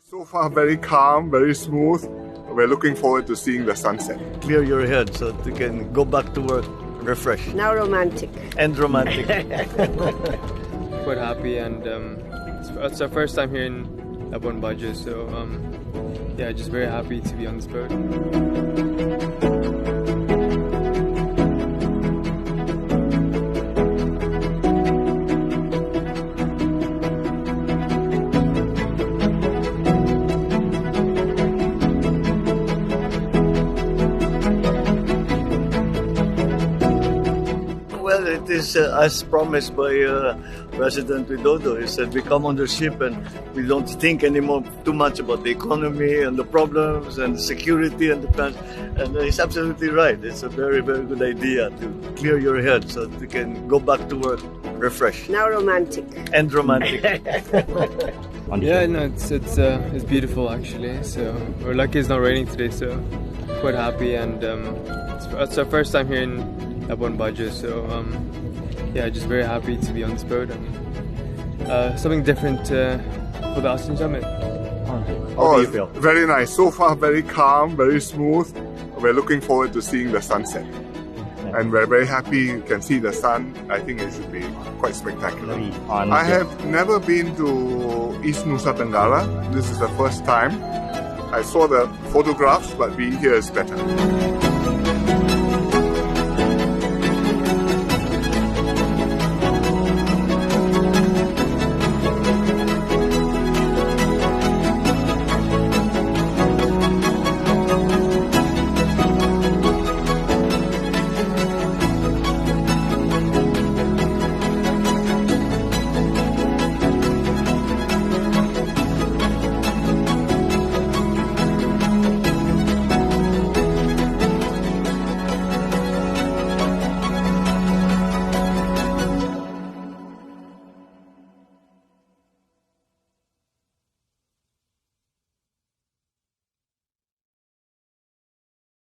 So far, very calm, very smooth. We're looking forward to seeing the sunset. Clear your head so that you can go back to work refreshed. Now romantic. And romantic. Quite happy, and it's our first time here in Labuan Bajo, so just very happy to be on this boat. Well, it is as promised by President Widodo. He said we come on the ship and we don't think anymore too much about the economy and the problems and the security and the plans. And he's absolutely right. It's a very, very good idea to clear your head so that you can go back to work refreshed. Now romantic. And romantic. Yeah, no, it's beautiful actually. So we're lucky it's not raining today, so quite happy, and it's our first time here in Labuan Bajo, so just very happy to be on this boat, and something different for the ASEAN Summit. How do you feel? Very nice. So far, very calm, very smooth. We're looking forward to seeing the sunset. And we're very happy you can see the sun. I think it should be quite spectacular. I have never been to East Nusa Tenggara. This is the first time. I saw the photographs, but being here is better.